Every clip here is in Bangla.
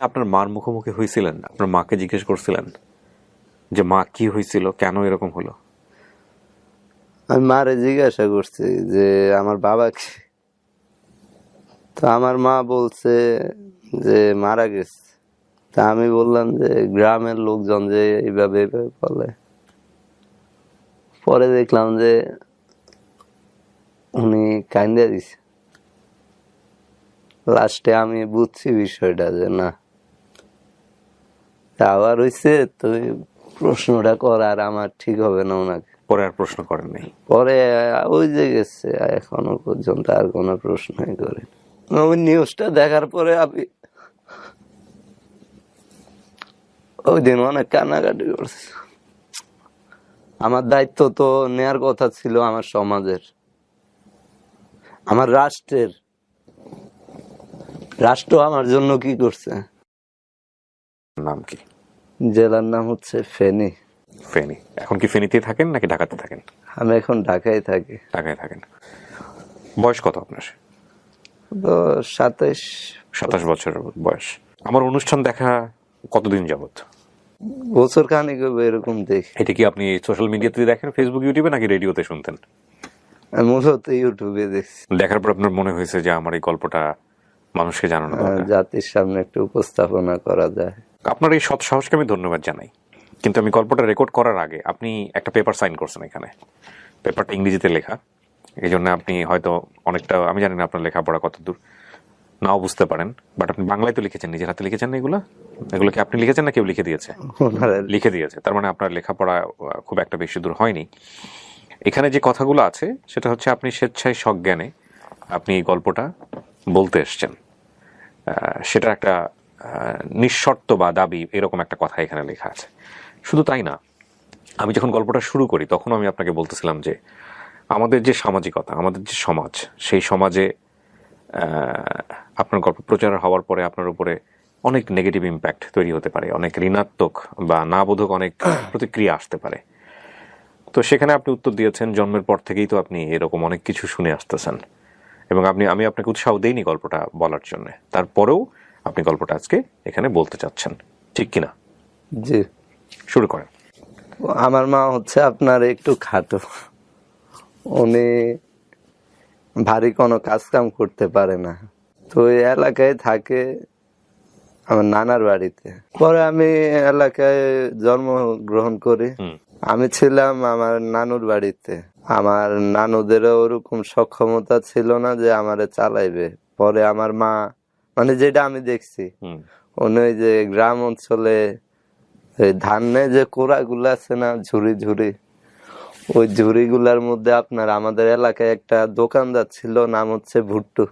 আপনার মার মুখোমুখি হয়েছিলেন? আপনার মাকে জিজ্ঞেস করছিলেন যে মা কি হয়েছিল, কেন এরকম হলো? আমি মারে জিজ্ঞাসা করছি যে আমার বাবাকে, তো আমার মা বলছে যে মারা গেছে। তা আমি বললাম যে গ্রামের লোকজন যে এইভাবে এইভাবে বলে। পরে দেখলাম যে উনি কান্দে দিছে। লাস্টে আমি বুঝছি বিষয়টা যে না, আবার হইছে তো প্রশ্নটা করার আমার ঠিক হবে না ওনাকে। পরে আর প্রশ্ন করেন নাই? পরে ওই যে গেছে, এখনো পর্যন্ত আর কোনো প্রশ্নই করে। ওই নিউজটা দেখার পরে আমি ওই দিন অনেক কান্নাকাটি করছি। আমার দায়িত্ব তো নেয়ার কথা ছিল আমার সমাজের, আমার রাষ্ট্রের। রাষ্ট্র আমার জন্য কি করছে? নাম কি? জেলার নাম হচ্ছে ফেনী। ফেনী। এখন কি ফেনীতে থাকেন নাকি ঢাকাতে থাকেন? আমি এখন ঢাকায় থাকি। ঢাকায় থাকেন। বয়স কত আপনার? তো 27। 27 বছর বয়স। আমার অনুষ্ঠান দেখা কতদিন যাবত? বছর খানিক হবে এরকম দেখি। এটা কি আপনি সোশ্যাল মিডিয়াতে দেখেন, ফেসবুক, ইউটিউবে, নাকি রেডিওতে শুনতেন? আমি মূলত ইউটিউবে দেখছি। দেখার পর আপনার মনে হয়েছে যে আমার এই গল্পটা মানুষকে জানানো দরকার, জাতির সামনে একটু উপস্থাপনা করা যায়। আপনার এই সৎ সাহসকে আমি ধন্যবাদ জানাই। কিন্তু আমি গল্পটা রেকর্ড করার আগে আপনি একটা পেপার সাইন করছেন এখানে। পেপারটা ইংরেজিতে লেখা, এই জন্য আপনি হয়তো অনেকটা, আমি জানি না আপনার লেখাপড়া কত দূর, নাও বুঝতে পারেন, বাট আপনি বাংলায় তো লিখেছেন, নিজের হাতে লিখেছেন না এগুলো? এগুলো কি আপনি লিখেছেন না কেউ লিখে দিয়েছে? লিখে দিয়েছে। তার মানে আপনার লেখাপড়া খুব একটা বেশি দূর হয়নি। এখানে যে কথাগুলো আছে সেটা হচ্ছে আপনি স্বেচ্ছায় সজ্ঞানে আপনি এই গল্পটা বলতে এসছেন, সেটা একটা নিঃশর্ত বা দাবি, এরকম একটা কথা এখানে লেখা আছে। শুধু তাই না, আমি যখন গল্পটা শুরু করি তখন আমি আপনাকে বলতেছিলাম যে আমাদের যে সামাজিকতা, আমাদের যে সমাজ, সেই সমাজে আপনার গল্প প্রচার হওয়ার পরে আপনার উপরে অনেক নেগেটিভ ইম্প্যাক্ট তৈরি হতে পারে, অনেক ঋণাত্মক বা না বোধক অনেক প্রতিক্রিয়া আসতে পারে। তো সেখানে আপনি উত্তর দিয়েছেন, জন্মের পর থেকেই তো আপনি এরকম অনেক কিছু শুনে আসতেছেন, এবং আমি আপনাকে উৎসাহ দেইনি গল্পটা বলার জন্য, তারপরেও আপনি গল্পটা আজকে এখানে বলতে চাচ্ছেন, ঠিক কিনা? জি। শুরু করেন। আমার মা হচ্ছে আপনার একটু খাটো, উনি ভারী কোনো কাজ কাম করতে পারে না। তো এই এলাকায় থাকে আমার নানার বাড়িতে। পরে আমি এলাকায় জন্মগ্রহণ করি। আমি ছিলাম আমার নানুর বাড়িতে। আমার নানুদেরও ওরকম সক্ষমতা ছিল না যে আমারে চালাইবে। পরে আমার মা, মানে যেটা আমি দেখছি, উনি ওই যে গ্রাম অঞ্চলে ধানের যে কোড়া গুলা আছে না, ঝুড়ি ঝুড়ি, ওই ঝুড়ি গুলার মধ্যে আপনার আমাদের এলাকায় একটা দোকানদার ছিল, নাম হচ্ছে ভুট্টু।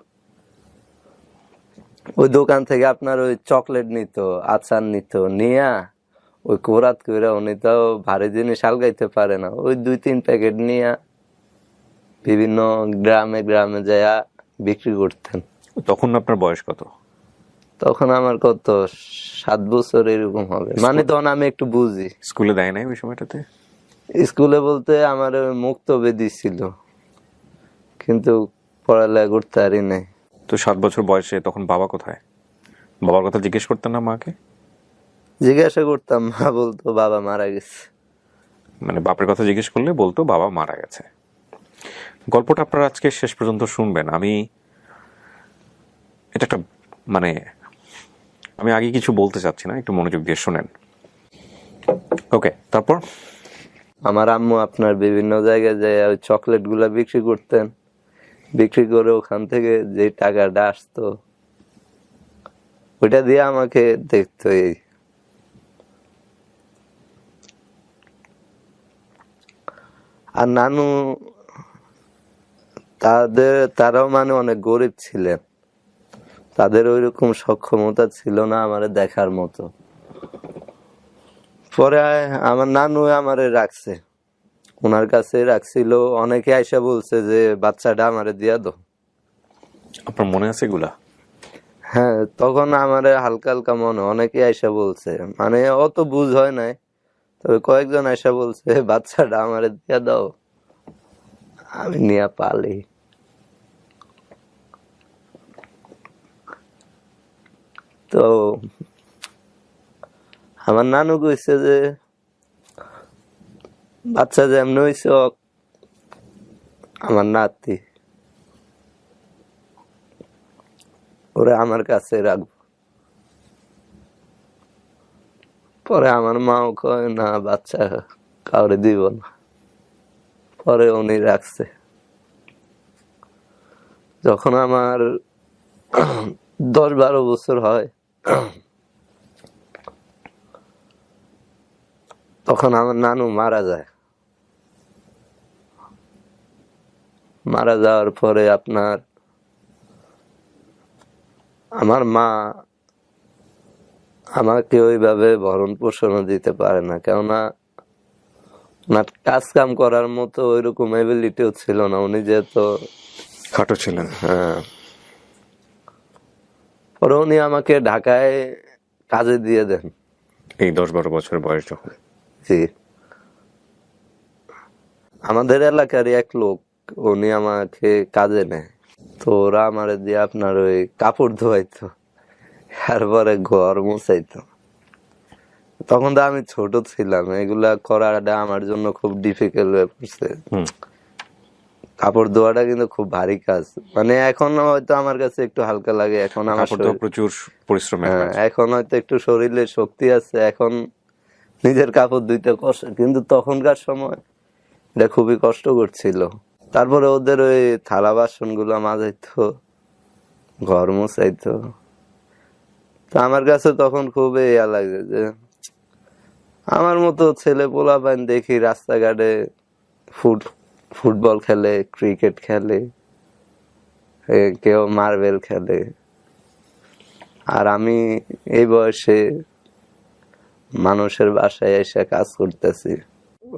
ওই দোকান থেকে আপনার ওই চকলেট নিত, আচার নিত, নিয়া ওই কোরাত করে, উনি তো ভারী জিনিস আলগাইতে পারে না, ওই 2-3 প্যাকেট নিয়ে বিভিন্ন গ্রামে গ্রামে যায় বিক্রি করতেন। তখন আপনার বয়স কত? তখন আমার কত 7 বছর এরকম হবে, মানে তখন আমি একটু বুঝি। স্কুলে দেয় নাই ওই সময়টাতে? স্কুলে বলতে আমার মুক্ত বেদি ছিল, কিন্তু পড়ালেখা করতে পারি নাই। তো 7 বছর বয়সে তখন বাবা কোথায়? বাবার কথা জিজ্ঞেস করতেন না মাকে? জিজ্ঞাসা করতাম, মা বলতো বাবা মারা গেছে। মানে বাপের কথা জিজ্ঞেস করলে বলতো বাবা মারা গেছে। গল্পটা আপনারা আজকে শেষ পর্যন্ত শুনবেন। আমি এটা একটা, মানে আমি আগে কিছু বলতে চাচ্ছি না, একটু মনোযোগ দিয়ে শুনেন। ওকে, তারপর? আমার আম্মু আপনার বিভিন্ন জায়গায় যায় ওই চকলেট গুলা বিক্রি করতেন, বিক্রি করে ওখান থেকে যে টাকাটা আসতো ওইটা দিয়ে আমাকে দেখতো। আর নানু, তারাও মানে অনেক গরিব ছিলেন, তাদের ওইরকম সক্ষমতা ছিল না আমারে দেখার মতো। পরে আমার নানু আমারে রাখছে, ওনার কাছে রাখছিল। অনেকে আইসা বলছে যে বাচ্চাটা আমারে দিয়া দাও। আপনার মনে আছে এগুলা? হ্যাঁ, তখন আমারে হালকা হালকা মনে, অনেকে আইসা বলছে, মানে অত বুঝ হয় নাই, তবে কয়েকজন আইসা বলছে বাচ্চাটা আমারে দিয়া দাও, আমি নিয়ে পালি। তো আমার নানু কইছে যে বাচ্চা যেমন হয়েছে আমার নাতি, ওরে আমার কাছে রাখবো। পরে আমার মাও কয় না বাচ্চা কাউরে দিব না, পরে উনি রাখছে। যখন আমার 10-12 বছর হয় তখন আমার নানু মারা যায়। মারা যাওয়ার পরে আপনার আমার মা আমাকে ওইভাবে ভরণ পোষণও দিতে পারে না, কেননা ওনার কাজ কাম করার মতো ওইরকম এবিলিটিও ছিল না, উনি যেহেতু খাটো ছিলেন। হ্যাঁ। পরে উনি আমাকে ঢাকায় কাজে দিয়ে দেন। এই 10-12 বছর বয়স যখন। জি, আমাদের এলাকারই এক লোক, উনি আমাকে কাজে নেয়। তো ওরা আমার দিয়ে আপনার ওই কাপড় ধোয়াইতো, তারপরে ঘর মুছাইতো। তখন তো আমি ছোট ছিলাম, এগুলা করাটা আমার জন্য খুব ডিফিকাল্ট হয়ে পড়ছে। কাপড় ধোয়াটা কিন্তু খুব ভারী কাজ, মানে এখন হয়তো আমার কাছে একটু হালকা লাগে, এখন আমার কাপড় ধোয়া প্রচুর পরিশ্রমের কাজ। এখন হয়তো একটু শরীরে শক্তি আছে, এখন নিজের কাপড় ধুইতে কষ্ট, কিন্তু তখনকার সময় এটা খুবই কষ্ট করছিল। তারপরে ওদের ওই থালা বাসন গুলো মাজাইতো, ঘর মুছাইতো। তো আমার কাছে তখন খুবই ইয়া লাগে যে আমার মতো ছেলে পোলাপান দেখি রাস্তাঘাটে ফুটবল খেলে, ক্রিকেট খেলে, কেউ মার্বেল খেলে, আর আমি এই বয়সে মানুষের বাসায় এসে কাজ করতেছি।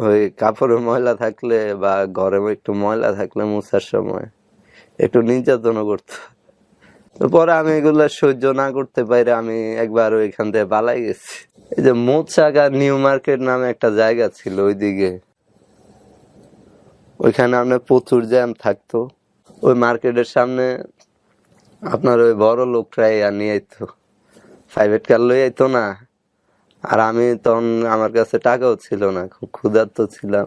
ওই কাপড়ে ময়লা থাকলে বা ঘরে একটু ময়লা থাকলে মুছার সময় একটু নির্যাতনও করতো। তো পরে আমি এগুলো সহ্য না করতে পারি, আমি একবার ওইখান থেকে পালাই গেছি। এই যে মৌচাক আর নিউ মার্কেট নামে একটা জায়গা ছিল ওইদিকে, ওইখানে আপনার প্রচুর জ্যাম থাকতো। ওই মার্কেটের সামনে আপনার ওই বড় লোকরাই নিয়ে আইতো, প্রাইভেট কার লই আইতো না। আর আমি তখন আমার কাছে টাকাও ছিল না, খুব ক্ষুধার্ত ছিলাম।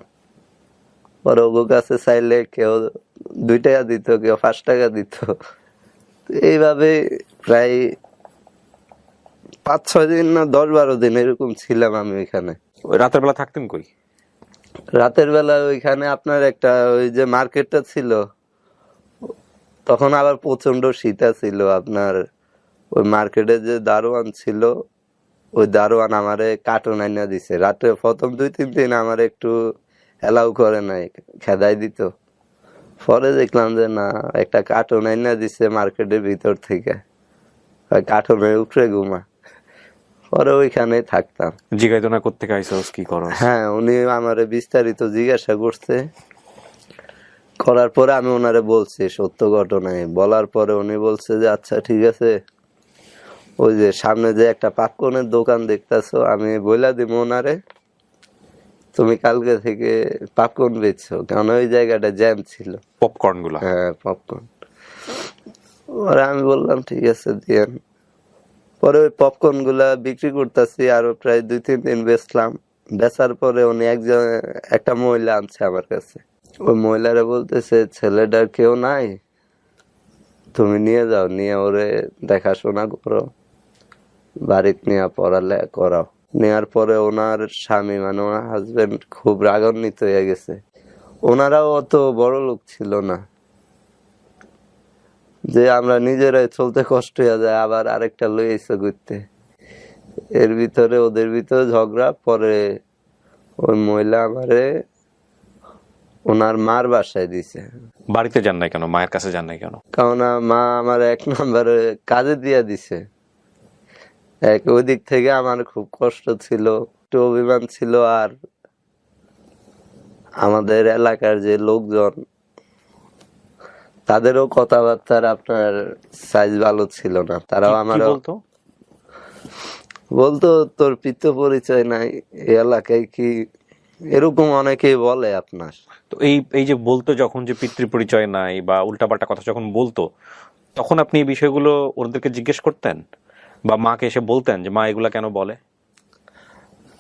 পরে ওর কাছে চাইলে কেউ 2 টাকা দিত, কেউ 5 টাকা দিত। এইভাবে প্রায় 5-6 দিন না 10-12 দিন এরকম ছিলাম আমি ওইখানে। ওই রাতের বেলা থাকতেন কই? রাতের বেলা ওইখানে আপনার একটা ওই যে মার্কেটটা ছিল, তখন আবার প্রচন্ড শীত ছিল। আপনার ওই মার্কেটে যে দারোয়ান ছিল, ওই দারোয়ান আমারে কার্টুন আইনা দিছে। রাতে প্রথম 2-3 দিন আমার একটু এলাও করে নাই, খেদাই দিত। পরে দেখলাম যে না, একটা কার্টুন আইনা দিছে মার্কেটের ভিতর থেকে, কার্টুনের উপরে ঘুমা। পরে ওইখানে থাকতাম। জিগাইতো না কোত্থেকে আইসস, কি করস? হ্যাঁ, উনি আমারে বিস্তারিত জিজ্ঞাসা করছে। করার পরে আমি ওনারে বলছি সত্য ঘটনায়। বলার পরে উনি বলছে যে আচ্ছা ঠিক আছে, ওই যে সামনে যে একটা পপকর্নের দোকান দেখতেছো, আমি বইলা দিব ওনারে তুমি কালকে থেকে পপকর্ন বেচছো, কারণ ওই জায়গাটা জ্যাম ছিল। পপকর্ন গুলা? হ্যাঁ, পপকর্ন। পরে আমি বললাম ঠিক আছে দিয়েন। পরে ওই পপকর্ন গুলা বিক্রি করতেছি, আরো প্রায় 2-3 দিন বেচলাম। বেচার পরে উনি একটা মহিলা আনছে আমার কাছে। ওই মহিলারা বলতেছে ছেলেটার কেউ নাই, তুমি নিয়ে যাও, নিয়ে ওরে দেখাশোনা করো, বাড়িতে নিয়ে পড়ালেখা করাও। নেওয়ার পরে ওনার স্বামী মানে ওনার হাজবেন্ড খুব রাগান্বিত হয়ে গেছে। ওনারাও অত বড় লোক ছিল না যে আমরা নিজেরাই চলতে কষ্ট হয়ে যায়, আবার আরেকটা লই এসে ঘুরতে। এর ভিতরে ওদের ভিতরে ঝগড়া। পরে ওই মহিলা আমারে ওনার মার বাসায় দিছে। বাড়িতে যান নাই কেন? মায়ের কাছে যান নাই কেন? কারণ মা আমার 1 নম্বরে কাজে দিয়ে দিছে। ওই দিক থেকে আমার খুব কষ্ট ছিল, একটু অভিমান ছিল। আর আমাদের এলাকার যে লোকজন, তাদেরও কথাবার্তার আপনার সাইজ ভালো ছিল না। তারাও আমার বলতো তোর পিতৃ পরিচয় নাই এই এলাকায়, কি এরকম অনেকেই বলে আপনার। তো এই যে বলতো যখন যে পিতৃ পরিচয় নাই বা উল্টাপাল্টা কথা যখন বলতো, তখন আপনি এই বিষয়গুলো ওদেরকে জিজ্ঞেস করতেন বা মাকে এসে বলতেন যে মা এগুলা কেন বলে?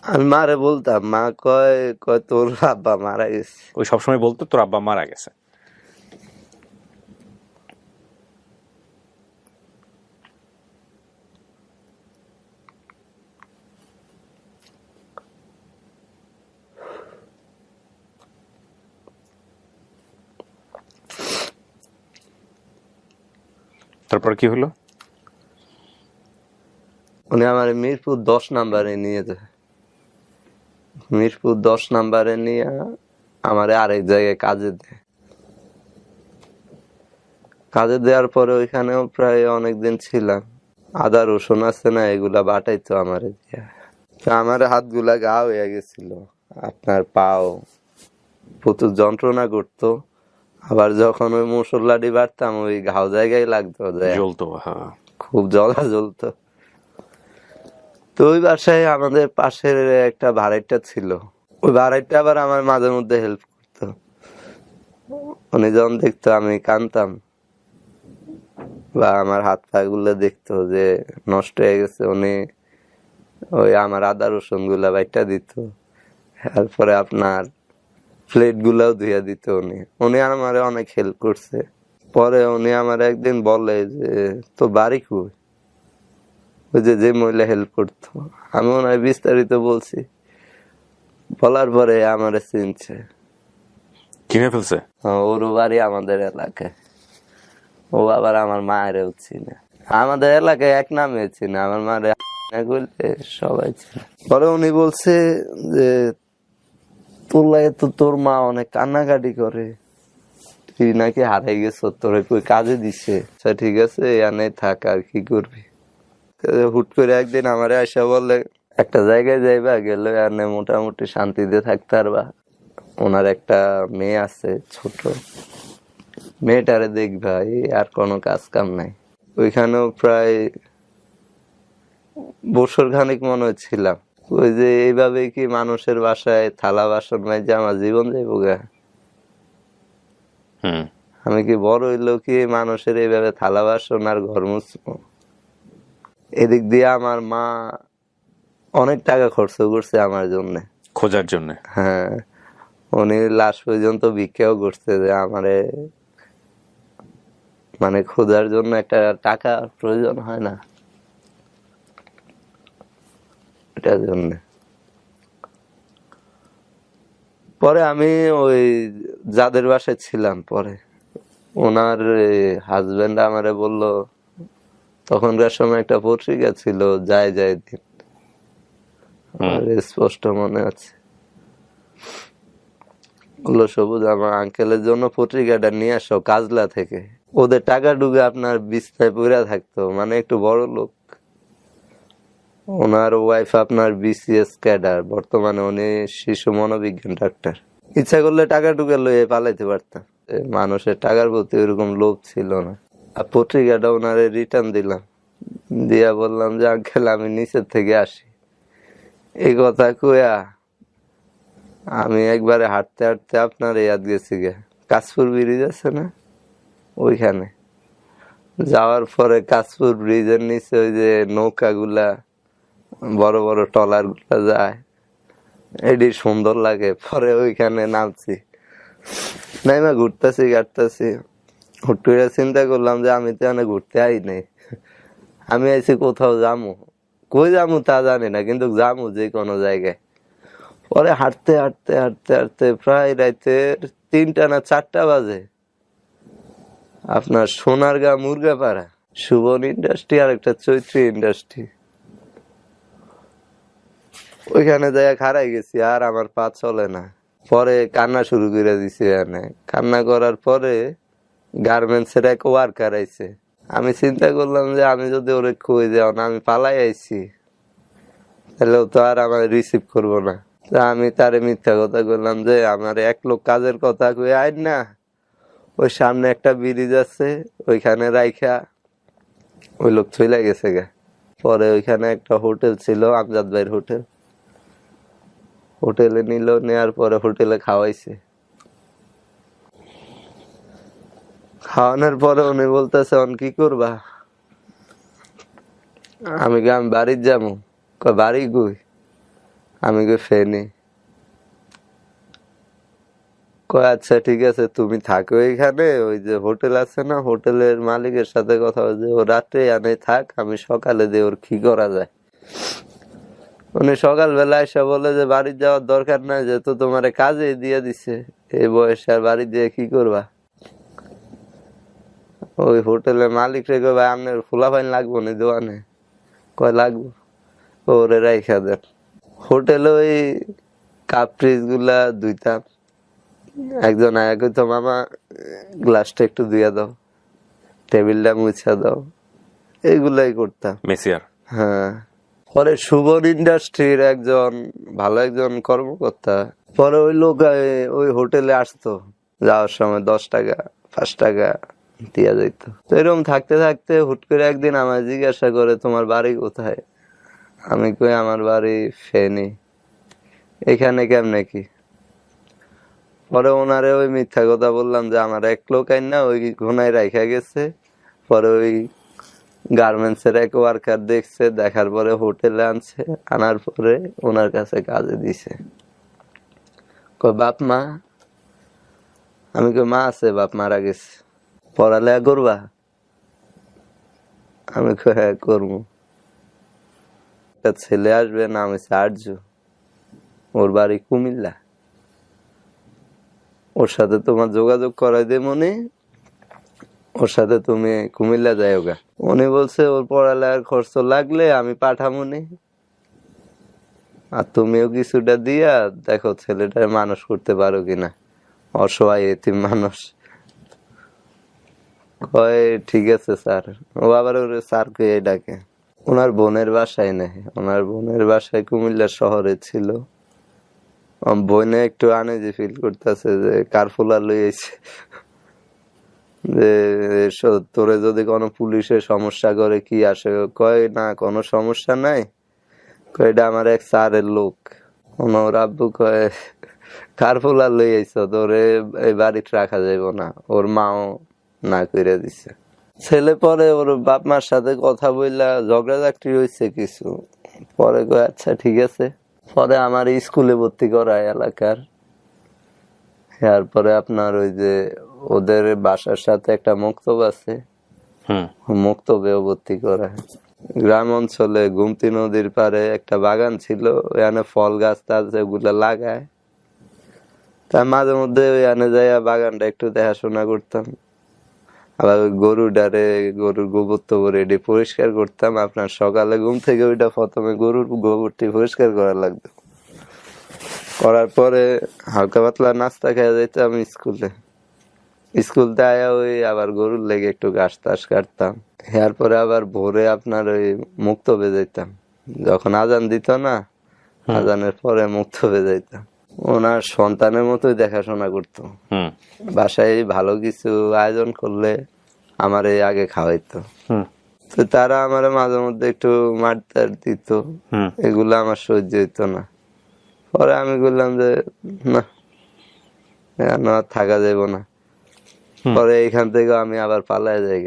আমি মারে বলতাম, মা কয় কয় তোর আব্বা মারা গেছে। ওই সবসময় বলতো তোর আব্বা মারা গেছে। তারপর কি হলো? উনি আমার মিরপুর 10 নম্বরে নিয়ে যায়। মিরপুর 10 নম্বরে নিয়ে আমারে আরেক জায়গায় কাজে দেয়। কাজে দেওয়ার পরে ওইখানেও প্রায় অনেকদিন ছিলাম। আদা রসুন আছে না, এগুলা বাটাইতো আমারে দিয়া। তো আমার হাতগুলা ঘা হয়ে গেছিল, আপনার পাও প্রচুর যন্ত্রণা করতো। আবার যখন ওই মশলাটি বাটতাম ওই ঘাও জায়গায় লাগতো, জ্বলতো, হ্যাঁ। খুব জ্বলা জ্বলতো। তো ওই বাসায় আমাদের পাশের একটা ভাড়াইটা ছিল, ওই ভাড়াইটা আবার আমার মাঝে মধ্যে হেল্প করতো। উনি যখন দেখতো আমি কানতাম বা আমার হাত পা গুলো দেখতো যে নষ্ট হয়ে গেছে, উনি ওই আমার আদা রসুন গুলা বাইটা দিত। তারপরে আপনার প্লেট গুলাও ধুইয়া দিত। উনি আমার অনেক হেল্প করছে। পরে উনি আমার একদিন বলে যে তো বাড়ি কই, ওই যে মহিলা হেল্প করতো। আমি ওনার বিস্তারিত বলছি, বলার পরে আমার চিনছে, কিনে ফেলছে। ওর বাড়ি আমাদের এলাকায়। ও আবার আমার মায়েরও চিনে, আমাদের এলাকায় এক নামে চিনে, আমার মায়ের বললে সবাই চিনে। পরে উনি বলছে যে তোর লাগে তো তোর মা অনেক কান্নাকাটি করে, তুই নাকি হারাই গেছ, তোরে কই কাজে দিছে। ঠিক আছে এনে থাক, আর কি করবি। হুট করে একদিন আমারে আইসা বলে একটা জায়গায় যাইবা, গেলে এনে মোটামুটি শান্তিতে থাকতে পারবা, ওনার একটা মেয়ে আছে ছোট, মেয়েটারে দেখবা, এই আর কোনো কাজ কাম নাই। ওইখানেও প্রায় বছর খানিক মনে হচ্ছিলাম। ওই যে এইভাবে কি মানুষের বাসায় থালা বাসন মাইজে আমার জীবন যাইব গা? আমি কি বড় হইলেও কি মানুষের এইভাবে থালা বাসন আর ঘর মুছবো? এদিক দিয়ে আমার মা অনেক টাকা খরচ করছে আমার জন্য, খোঁজার জন্য। হ্যাঁ, উনি লাশ পর্যন্ত ভিক্ষাও করছে যে আমারে মানে খোঁজার জন্য একটা টাকা প্রয়োজন হয় না, এটার জন্য। পরে আমি ওই যাদের বাসায় ছিলাম, পরে ওনার হাজবেন্ড আমারে বলল, তখনকার সময় একটা পত্রিকা ছিল যায় যায় দিন, আমার স্পষ্ট মনে আছে, বললো সবুজ আমার আঙ্কেলের জন্য পত্রিকাটা নিয়ে আসো কাজলা থেকে। ওদের টাকা ডুবে আপনার বিছনায় পড়ে থাকতো, মানে একটু বড় লোক। ওনার ওয়াইফ আপনার বিসিএস ক্যাডার, বর্তমানে উনি শিশু মনোবিজ্ঞান ডাক্তার। ইচ্ছা করলে টাকা টুকা লইয়ে পালাইতে পারতাম, মানুষের টাকার প্রতি ওইরকম লোভ ছিল না। আর পত্রিকাটা ওনারে রিটার্ন দিলাম, দিয়া বললাম যে আঙ্কেল আমি নিচের থেকে আসি। এই কথা কইয়া আমি একবারে হাঁটতে হাঁটতে আপনার ইয়াদ গেছি গে, কাশপুর ব্রিজ আছে না, ওইখানে যাওয়ার পরে কাশপুর ব্রিজের নিচে ওই যে নৌকা গুলা, বড় বড় ট্রলার গুলা যায়, এটি সুন্দর লাগে। পরে ওইখানে নামছি, নাইমা ঘুরতেছি গাড়তেছি, হুট করে চিন্তা করলাম যে আমি তো এখানে ঘুরতে আই নাই, আমি আইছি কোথাও যামু, কই যামু তা জানি না, কিন্তু যামু যে কোনো জায়গায়। পরে হাঁটতে হাঁটতে হাঁটতে হাঁটতে প্রায় রাতের 3টা না 4টা বাজে, আপনার সোনারগাঁ মুরগাপাড়া সুবন ইন্ডাস্ট্রি আর একটা চৈত্রী ইন্ডাস্ট্রি, ওইখানে যাই খারাই গেছি, আর আমার পা চলে না। পরে কান্না শুরু করে দিছি, এখানে কান্না করার পরে গার্মেন্টস এর এক ওয়ার্কার আইছে। আমি চিন্তা করলাম যে আমি যদি ওরে কই যাও না আমি পালাই আইছি, তাহলে ও তো আর আমার রিসিভ করবো না। আমি তারে মিথ্যা কথা বললাম যে আমার এক লোক কাজের কথা কই আইন না, ওই সামনে একটা ব্রিজ আছে ওইখানে রাইখা ওই লোক চলে গেছে গা। পরে ওইখানে একটা হোটেল ছিল আমজাদ ভাইয়ের হোটেল, হোটেলে নিল, নেওয়ার পরে হোটেলে খাওয়াইছে। খাওয়ানোর পরে উনি বলতেছে অন কি করবা, আমি বাড়ির যাবো। বাড়ি কই? আমি কই ফেনি। কয় আচ্ছা ঠিক আছে তুমি থাকো এখানে, ওই যে হোটেল আছে না, হোটেলের মালিকের সাথে কথা বলছে, ও রাত্রে আনে থাক, আমি সকালে দিয়ে ওর কি করা যায়। উনি সকালবেলা এসে বলে যে বাড়ি যাওয়ার দরকার নাই, যেহেতু তোমার কাজে দিয়ে দিছে, এই বয়সে আর বাড়ি দিয়ে কি করবা। ওই হোটেলের মালিক রে কয় ভাই আপনার ফুলাফাইন লাগবো না দোকানে? কয় লাগবো। ওরে রাইখা দেন। হোটেলে ওই কাপ ফ্রিজ গুলা ধুইতাম, একজন আয়া কইতো মামা গ্লাসটা একটু ধুইয়া দাও, টেবিলটা মুছা দাও, এইগুলাই করতাম। মেসিয়ার। হ্যাঁ। পরে সুবন ইন্ডাস্ট্রির একজন ভালো একজন কর্মকর্তা, পরে ওই লোক ওই হোটেলে আসতো, যাওয়ার সময় 10 টাকা 5 টাকা দিয়া যাইতো। তো এরকম থাকতে থাকতে হুট করে একদিন আমায় জিজ্ঞাসা করে তোমার বাড়ি কোথায়? আমি কই আমার বাড়ি ফেনী। এখানে কেমনে কি? পরে ওনারে ওই মিথ্যা কথা বললাম যে আমার এক লোক আইনা ওই ঘুনায় রাইখা গেছে। পরে ওই গার্মেন্টস এর এক ওয়ার্কার দেখছে, দেখার পরে হোটেলে আনছে, আনার পরে ওনার কাছে কাজে দিছে। কয় বাপ মা? আমি কই মা আছে, বাপ মারা গেছে। পড়ালেখা করবা? আমি কই হ্যাঁ করবো। একটা ছেলে আসবে, নাম হচ্ছে আর্য, ওর বাড়ি কুমিল্লা, ওর সাথে তোমার যোগাযোগ করাই দে মনে, ওর সাথে তুমি কুমিল্লা যাও গা। উনি বলছে ওর পড়ালেখার খরচ লাগলে আমি পাঠামুনি, আর তুমিও কিছুটা দিয়া দেখো ছেলেটার মানুষ করতে পারো কিনা, অসহায় এতিম মানুষ। কয় ঠিক আছে স্যার। ও আবার ওর স্যার কে ডাকে। ওনার বোনের বাসায় নেই, ওনার বোনের বাসায় কুমিল্লা শহরে ছিল। বোনে একটু আনইজি ফিল করতেছে যে কারফুলা লই আইছে, যে তোরে যদি কোনো পুলিশে সমস্যা করে কি আসে? কয় না কোনো সমস্যা নাই, কয় এটা আমার এক স্যারের লোক। ওর আব্বু কয় কারফুলা লই আইছো, তোরে এই বাড়িতে রাখা যাইব না। ওর মাও না কইরা দিছে। ছেলে পরে ওর বাপ মার সাথে কথা বললা ঝগড়াঝাটি হয়েছে কিছু, পরে কয় আচ্ছা ঠিক আছে। পরে আমার স্কুলে ভর্তি করায় এলাকার। এরপরে আপনার ওই যে ওদের বাসার সাথে একটা মক্তব আছে, মক্তবেও ভর্তি করায়। গ্রাম অঞ্চলে গুমতি নদীর পারে একটা বাগান ছিল, ওখানে ফল গাছ টাছ ওগুলা লাগায়। তার মাঝে মধ্যে ওখানে যাইয়া বাগানটা একটু দেখাশোনা করতাম। আবার ওই গরুটারে, গরুর গোবর টোবর এটি পরিষ্কার করতাম। আপনার সকালে ঘুম থেকে ওইটা প্রথমে গরুর গোবরটি পরিষ্কার করা লাগতো, করার পরে হালকা পাতলা নাস্তা খেয়ে যেতাম স্কুলে। স্কুলতে আয়া ওই আবার গরুর লেগে একটু ঘাস টাস কাটতাম। এরপরে আবার ভোরে আপনার ওই মুক্তবে যেতাম, যখন আজান দিত না, আজানের পরে মুক্তবে যেতাম। ওনার সন্তানের মতোই দেখাশোনা করতো। বাসায় ভালো কিছু আয়োজন করলে আমার এই আগে খাওয়াইতো। তো তারা আমার মাঝে মধ্যে একটু মারটার দিত, এগুলো আমার সহ্য হইতো না। পরে আমি বললাম যে না, থাকা যাইব না। পরে এখান থেকে আমি আবার পালাই যাই।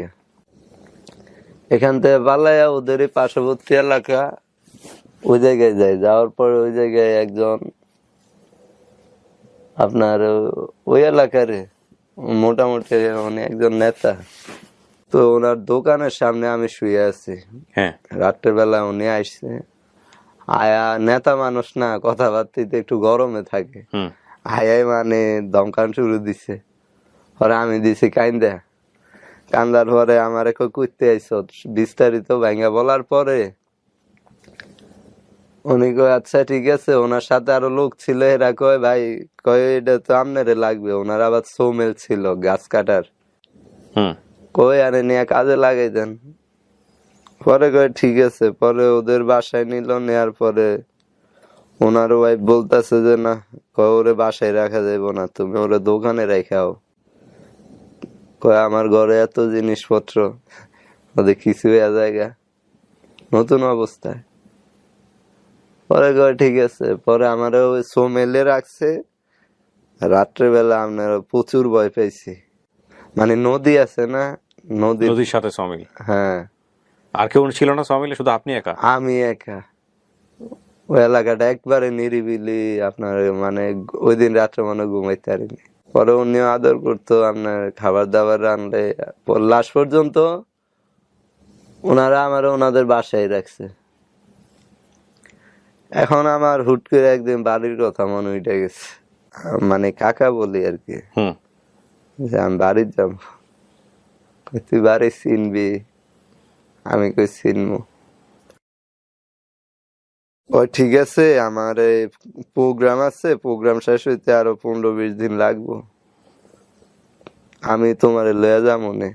এখান থেকে পালাইয়া ওদের পার্শ্ববর্তী এলাকা ওই জায়গায় যাই। যাওয়ার পরে ওই জায়গায় একজন আপনার ওই এলাকার মোটামুটি উনি একজন নেতা, তো ওনার দোকানের সামনে আমি শুয়ে আছি। রাত্রের বেলা উনি আসছে, আয়া নেতা মানুষ না, কথাবার্তিতে একটু গরমে থাকে, আয়াই মানে দমকান শুরু দিছে। পরে আমি দিছি কাইন্দা, কান্দার পরে আমার করতে আইস বিস্তারিত ভাঙ্গা বলার পরে উনি কয় আচ্ছা ঠিক আছে। ওনার সাথে আরো লোক ছিল, এরা কয় ভাই, কয় এটা তো আপনারে লাগবে। ওনার আবার সৌমেল ছিল গাছ কাটার, কই আরে নিয়ে কাজে লাগাই দেন। পরে কয় ঠিক আছে। পরে ওদের বাসায় নিল, নেয়ার পরে ওনার ওয়াইফ বলতেছে যে না, কয় ওরে বাসায় রাখা যাইব না, তুমি ওরে দোকানে রাখাও। কয় আমার ঘরে এত জিনিসপত্র, ওদের কিছু জায়গা নতুন অবস্থায়। পরে কয় ঠিক আছে। পরে আমার ওই সোমেলে রাখছে। রাত্রেবেলা আপনার প্রচুর ভয় পাইছি, মানে নদী আছে না, নদীর সাথে সমিল। হ্যাঁ। আর কেউ ছিল না সমিলে, শুধু আপনি একা? আমি একা। ওই এলাকাটা একবারে নিরিবিলি আপনার, মানে ওই দিন রাত্রে মনে ঘুমাইতে পারিনি। পরে উনিও আদর করতো, আপনার খাবার দাবার রানলে। লাস্ট পর্যন্ত ওনারা আমার ওনাদের বাসায় রাখছে। এখন আমার হুট করে একদিন বাড়ির কথা মনে উঠে গেছে, মানে কাকা বলি আর কি, হুম। যে আমি বাড়ির যাবো। কই, তুই বাড়ি চিনবি? আমি কই চিনবো। ওই ঠিক আছে, আমার প্রোগ্রাম আছে, প্রোগ্রাম শেষ হইতে আরো 15-20 দিন লাগবো, আমি তোমার লয়ে যাবো নে।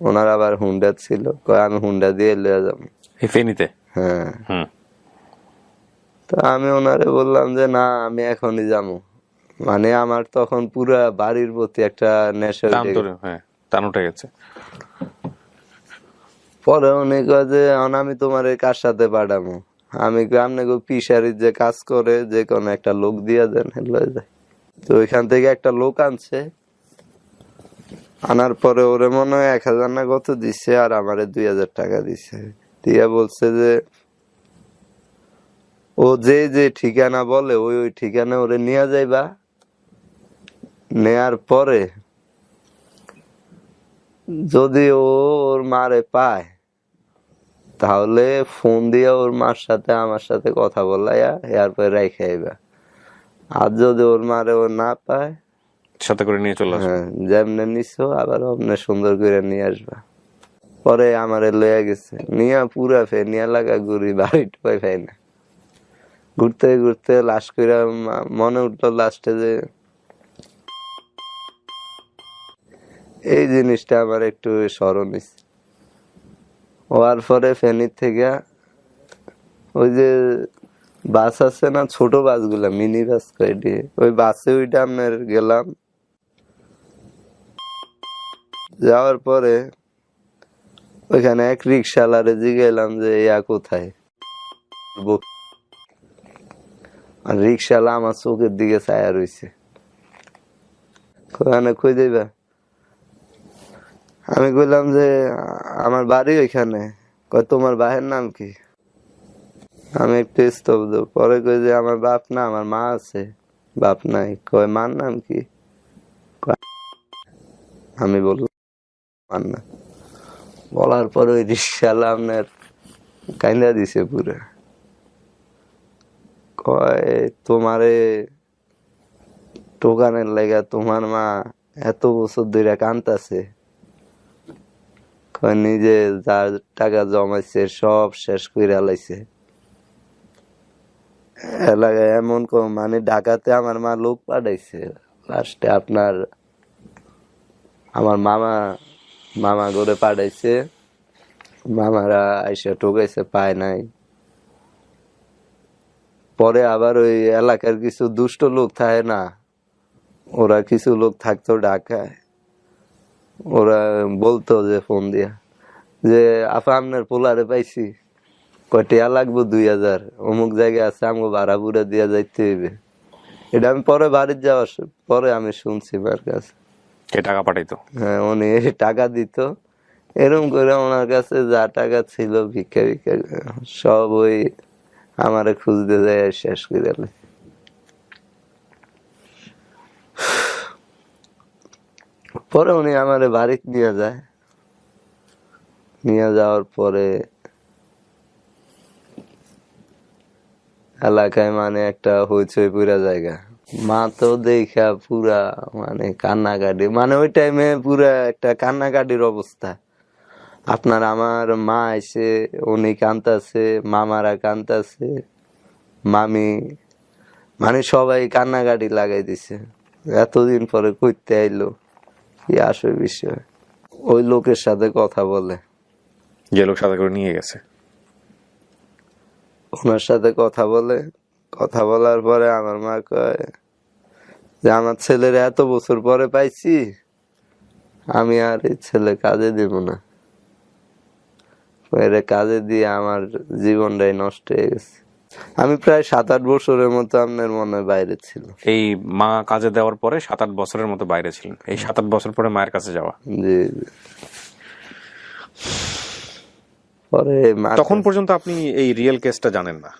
ওনার আবার হুন্ডা ছিল, কয় আমি হুন্ডা দিয়ে লয়ে যাবো। এই ফেনীতে? হ্যাঁ। হুম। তো আমি ওনারে বললাম যে না, আমি এখনই যাবো। মানে আমার তখন পুরা বাড়ির প্রতি একটা নেশা টান উঠে তো, গেছে। হ্যাঁ, টান উঠে গেছে। পরে উনি কয় যে এখন আমি তোমার কার সাথে পাঠাবো? আমি কই আপনি পিসারির যে কাজ করে যে কোনো একটা লোক দিয়া দেন, লয়ে যায়। তো ওইখান থেকে একটা লোক আনছে, আনার পরে ওরে মনে হয় 1000 না কত দিছে, আর আমারে 2000 টাকা দিছে। দিয়া বলছে যে ও যে যে ঠিকানা বলে ওই ওই ঠিকানা ওরে নিয়ে যাইবা, নেয়ার পরে যদি ও ওর মারে পায় তাহলে ফোন দিয়ে ওর মার সাথে আমার সাথে কথা বলাইয়া এরপরে রেখে আইবা। আর যদি ওর মারে ও না পায়, সাথে করে নিয়ে চলে আসবে। হ্যাঁ, যেমনে নিছো আবার অমনে সুন্দর করে নিয়ে আসবা। পরে আমারে লইয়া গেছে, নিয়া পুরা ফেনি এলাকা ঘুরি, বাড়ি টুকাই পাই না। ঘুরতে ঘুরতে লাস্ট করে মনে উঠলো লাস্টে যে এই জিনিসটা আমার একটু স্মরণ হইছে। হওয়ার পরে ফেনীর থেকে ওই যে বাস আছে না, ছোট বাসগুলা, মিনি বাস কয়টি, ওই বাসে ওইটা আপনার গেলাম। যাওয়ার পরে ওইখানে এক রিক্সাওয়ালারে জিজ্ঞাসলাম যে ইয়া কোথায়। আর রিক্সাওয়ালা আমার চোখের দিকে ছায়া রইছে, ওখানে কই যাইবা? আমি কইলাম যে আমার বাড়ি ওইখানে। কয় তোমার বাহের নাম কি? আমি একটু স্তব্ধ। পরে কই যে আমার বাপ না, আমার মা আছে। বাপ নাই। কয় মার নাম কি? আমি বললাম মার না। বলার পরে ওই রিক্সাওয়ালা আপনার কাইন্দা দিছে পুরো। কয় তোমারে টোকানের লাগা তোমার মা এত বছর ধরে কান্তাছে। কয় নিজে যার টাকা জমাইছে সব শেষ করে লাইছে। এলাকায় এমন মানে ঢাকাতে আমার মা লোক পাঠাইছে, লাস্টে আপনার আমার মামা করে পাঠাইছে। মামারা আইসা টোকাইছে, পায় নাই। পরে আবার ওই এলাকার কিছু দুষ্ট লোক থাকে না, ওরা কিছু লোক থাকতো ঢাকায়, ওরা বলতো যে ফোন দিয়া যে আপা আপনার পোলারে পাইছি, কয়টিয়া লাগবো 2000, অমুক জায়গায় আছে, আমাকে ভাড়া পুরা দিয়া যাইতে হইবে। এটা আমি পরে বাড়ির যাওয়ার পরে আমি শুনছি মার কাছে। কে টাকা পাঠাইতো? হ্যাঁ, উনি টাকা দিত। এরকম করে ওনার কাছে যা টাকা ছিল ভিক্ষা ভিক্ষা সব ওই আমারে খুঁজতে যায় শেষ করে দিলে। পরে উনি আমারে বাড়িতে নিয়ে যায়। নিয়ে যাওয়ার পরে এলাকায় মানে একটা হইচই পুরা জায়গা। মা তো দেখা পুরা মানে কান্নাকাটি, মানে ওই টাইমে পুরা একটা কান্নাকাটির অবস্থা। আপনার আমার মা এসে উনি কান্দাছে, মামারা কান্দাছে, মামি, মানে সবাই কান্নাকাটি লাগাই দিছে। এতদিন পরে কইতে আইলো, কি আসবে বিষয়। ওই লোকের সাথে কথা বলে, যে লোক সাথে করে নিয়ে গেছে, ওনার সাথে কথা বলে। কথা বলার পরে আমার মা কয় যে আমার ছেলের এত বছর পরে পাইছি, আমি আর এই ছেলে কাজে দিব না। এরে কাজে দিয়ে আমার জীবনটাই নষ্ট হয়ে গেছে। আমি প্রায় 7-8 বছরের মতো আপনার মনে হয় বাইরে ছিল। এই মা কাজে দেওয়ার পরে 7-8 বছরের মতো বাইরে ছিলেন। এই 7-8 বছর পরে মায়ের কাছে যাওয়া। জি। পরে তখন পর্যন্ত আপনি এই রিয়েল কেসটা জানেন না?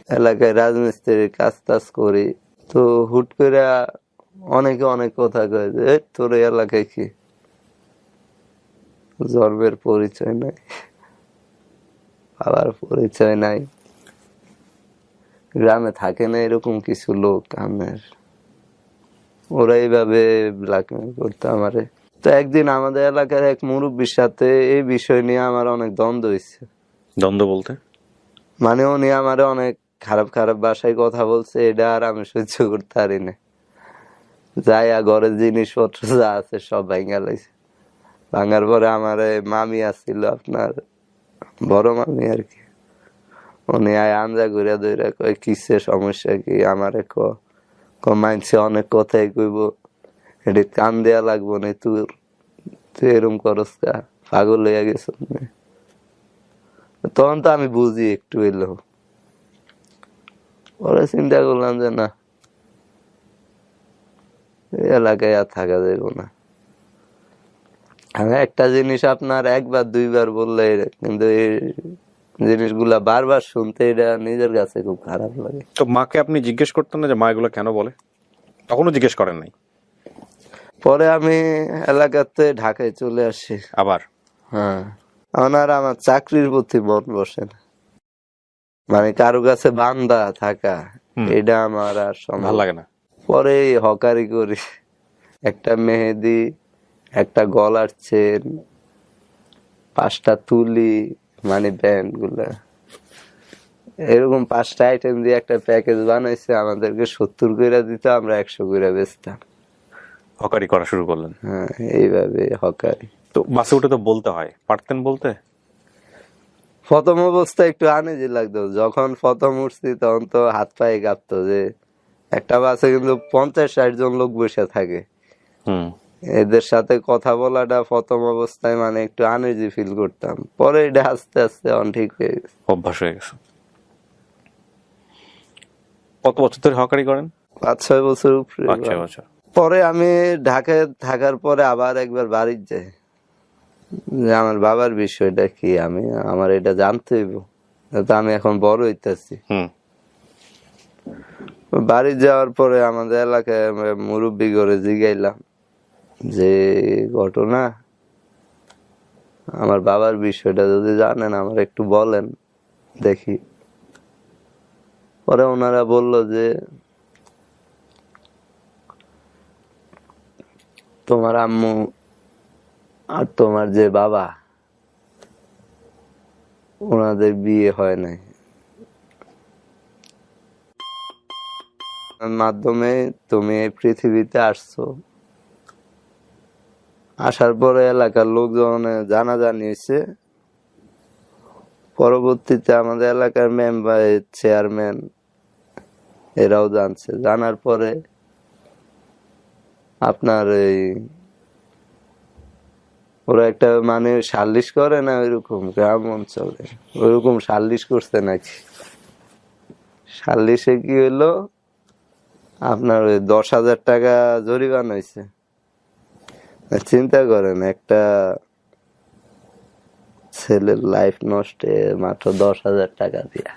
এলাকায় রাজমিস্ত্রির কাজ টাজ করি। তো হুট করে অনেকে অনেক কথা কয় যে "এই, তোর এই এলাকায় কি জন্মের পরিচয় নাই, বাবার পরিচয় নাই, গ্রামে থাকে না এরকম কিছু লোক আমের"। ওরা এইভাবে ব্ল্যাকমেল করতো আমারে। তো একদিন আমাদের এলাকার এক মুরব্বীর সাথে এই বিষয় নিয়ে আমার অনেক দ্বন্দ্ব হয়েছে। দ্বন্দ্ব বলতে? মানে উনি আমারে অনেক খারাপ খারাপ ভাষায় কথা বলছে, এটা আর আমি সহ্য করতে পারি না। যাইয়া ঘরের জিনিসপত্র যা আছে সব ভাঙা লাইছে। ভাঙার পরে আমার মামি আসছিল, আপনার বড় মামি আর কি, উনি আয় আঞ্জা ঘুরে ধরে কয় কিসে সমস্যা কি আমারে মানছে অনেক কথাই কইব, এটি কান দেয়া লাগবো না, তুই এরম করস কা, পাগল হইয়া গেছ। তখন তো আমি বুঝি একটু এলো, পরে চিন্তা করলাম যে না, এই এলাকায় আর থাকা যাইব না। আমি একটা জিনিস আপনার একবার দুইবার বললে, কিন্তু এই জিনিসগুলা বারবার শুনতে এটা নিজের কাছে খুব খারাপ লাগে। তো মাকে আপনি জিজ্ঞেস করতেন না যে মা এগুলো কেন বলে? তখনও জিজ্ঞেস করেন নাই? পরে আমি এলাকাতে ঢাকায় চলে আসি। আবার? হ্যাঁ, আর আমার চাকরির প্রতি মন বসে না, মানে কারো কাছে বান্দা থাকা এটা আমার আর ভালো লাগে না। পরে হকারি করি, একটা মেহেদি, একটা গলার চেন, 5টা তুলি, মানে ব্যান্ড গুলা, এরকম 5টা আইটেম দিয়ে একটা প্যাকেজ বানাইছে, আমাদেরকে 70 করে দিত, আমরা 100 করে বেচতাম। হকারি করা শুরু করলেন? হ্যাঁ, এইভাবে হকারি। তো বাসে উঠে তো বলতে হয়, পারতেন বলতে? প্রথম অবস্থায় একটু আনইজি লাগতো, যখন প্রথম উঠছি তখন তো হাত পায়ে কাঁপতো, যে একটা বাসে কিন্তু 50-60 জন লোক বসে থাকে, এদের সাথে কথা বলাটা প্রথম অবস্থায় মানে একটু আনইজি ফিল করতাম। পরে এটা আস্তে আস্তে ঠিক হয়ে গেছে, অভ্যাস হয়ে গেছে। কত বছর ধরে হকারি করেন? 5-6 বছর উপরে। 5-6 বছর। পরে আমি ঢাকায় থাকার পরে আবার একবার বাড়ি যাই, যে আমার বাবার বিষয়টা কি, আমার এটা জানতে হইব, তো আমি এখন বড় হইতেছি। বাড়ি যাওয়ার পরে আমাদের এলাকায় মুরব্বী করে জিগাইলাম যে ঘটনা, আমার বাবার বিষয়টা যদি জানেন আমার একটু বলেন দেখি। পরে ওনারা বলল যে তোমার আম্মু আর তোমার যে বাবা, ওনাদের বিয়ে হয় নাই, মাধ্যমে তুমি এই পৃথিবীতে আসছো। আসার পরে এলাকার লোকজন জানাজানি হয়েছে, পরবর্তীতে আমাদের এলাকার মেম্বার, চেয়ারম্যান, এরাও জানছে। জানার পরে আপনার এই ওরা একটা মানে সালিশ করে না, ওইরকম গ্রাম অঞ্চলে ওইরকম সালিশ করছে নাকি। সালিশে কি হইলো, আপনার ওই 10,000 টাকা জরিমানা হয়েছে। চিন্তা করেন, একটা ছেলের লাইফ নষ্টে মাত্র 10,000 টাকা দিয়া।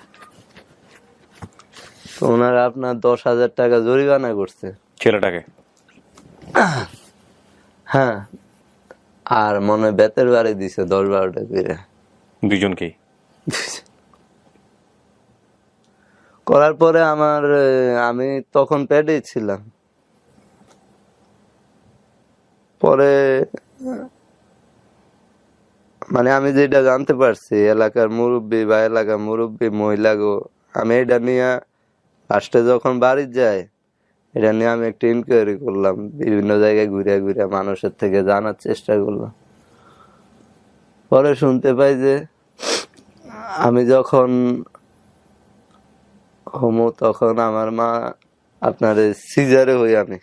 তো ওনারা আপনার 10,000 টাকা জরিমানা করছে ছেলেটাকে। হ্যাঁ, আর মনে হয় বেতের বাড়ি দিছে 10-12টা করে। দুইজনকেই? করার পরে আমি তখন পেটেই ছিলাম। পরে মানে আমি যেটা জানতে পারছি, এলাকার মুরব্বী বা এলাকার মুরব্বী মহিলা গো, আমি এটা নিয়ে ফার্স্টে যখন বাড়ি যাই, এটা নিয়ে আমি একটা ইনকোয়ারি করলাম, বিভিন্ন জায়গায় ঘুরে ঘুরে মানুষের থেকে জানার চেষ্টা করলাম। পরে শুনতে পাই যে আমি যখন হমো তখন আমার মা আপনার সিজারে হই। আমি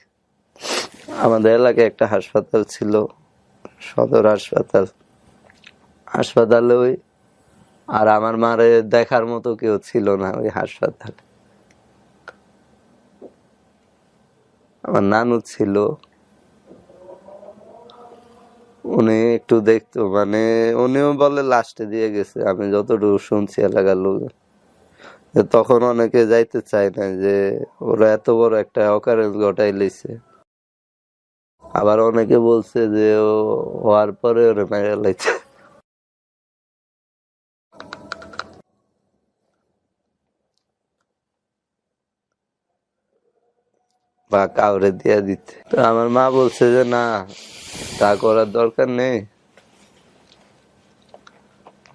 আমাদের এলাকায় একটা হাসপাতাল ছিল, সদর হাসপাতালে ওই, আর আমার মারে দেখার মতো কেউ ছিল না ওই হাসপাতালে। আমার নানু ছিল, উনি একটু দেখতো, মানে উনিও বলে লাস্টে দিয়ে গেছে, আমি যতটুকু শুনছি এলাকার লোক, তখন অনেকে যাইতে চায় না, যে ওরা এত বড় একটা অকারেন্স ঘটাই লইছে। আবার অনেকে বলছে যে ও হওয়ার পরে ওরে মেরে লাইছে, বা কাউরে দিয়ে দিতে। তো আমার মা বলছে যে না, তা করার দরকার নেই,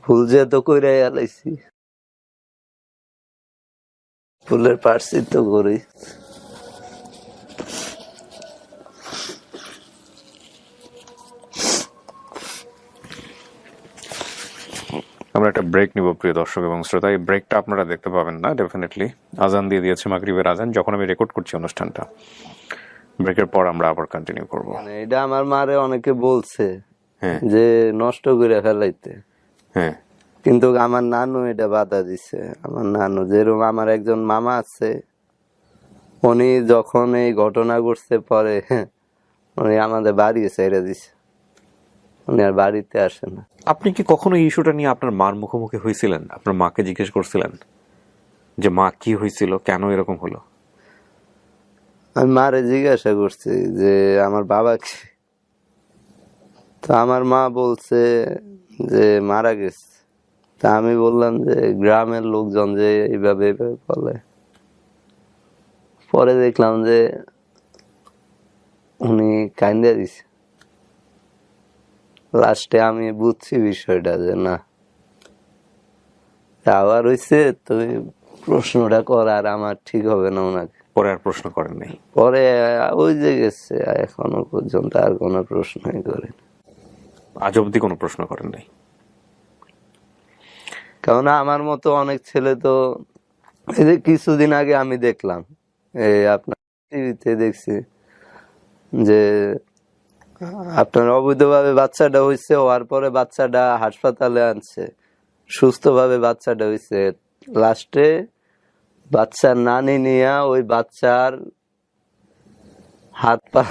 ভুল যেহেতু কইরাই আলাইছি, ভুলের প্রায়শ্চিত্ত করি। আমরা একটা ব্রেক নিব প্রিয় দর্শক এবং শ্রোতা। এই ব্রেকটা আপনারা দেখতে পাবেন না ডেফিনেটলি, আজান দিয়ে দিয়েছে মাগরিবের আজান যখন আমি রেকর্ড করছি অনুষ্ঠানটা। ব্রেকের পর আমরা আবার কন্টিনিউ করব। মানে এটা আমার মারে অনেকে বলছে হ্যাঁ যে নষ্ট করে ফেলাইতে, হ্যাঁ কিন্তু আমার নানু এটা বাধা দিছে। আমার নানু, যেরকম আমার একজন মামা আছে, উনি যখন এই ঘটনা ঘটছে পরে উনি আমাদের বাড়ি ছেড়ে দিছে, উনি আর বাড়িতে আসে না। আপনি কি কখনো এই ইস্যুটা নিয়ে আপনার মার মুখোমুখি হয়েছিলেন? আপনার মাকে জিজ্ঞেস করছিলেন যে মা কি হয়েছিল, কেন এরকম হলো? আমি মারে জিজ্ঞাসা করছি যে আমার বাবা কি, তো আমার মা বলছে যে মারা গেছে। তা আমি বললাম যে গ্রামের লোকজন যে এইভাবে এইভাবে বলে। পরে দেখলাম যে উনি কাইন্দা দিছে। লাস্টে আমি বুঝছি বিষয়টা যে না, আবার হইছে, তুমি প্রশ্নটা করার আমার ঠিক হবে না ওনাকে। পরে আর প্রশ্ন করেন নাই? পরে ওই যে গেছে, এখনো পর্যন্ত আর কোনো প্রশ্নই করেন, আজ অব্দি কোনো প্রশ্ন করেন নাই? কারণ আমার মতো অনেক ছেলে তো, এই যে কিছুদিন আগে আমি দেখলাম, এই আপনার টিভিতে দেখছি যে আপনার অবৈধভাবে বাচ্চাটা হয়েছে, হওয়ার পরে বাচ্চাটা হাসপাতালে আনছে, সুস্থভাবে বাচ্চাটা হয়েছে, লাস্টে বাচ্চার নানি নিয়ে ওই বাচ্চার হাত পা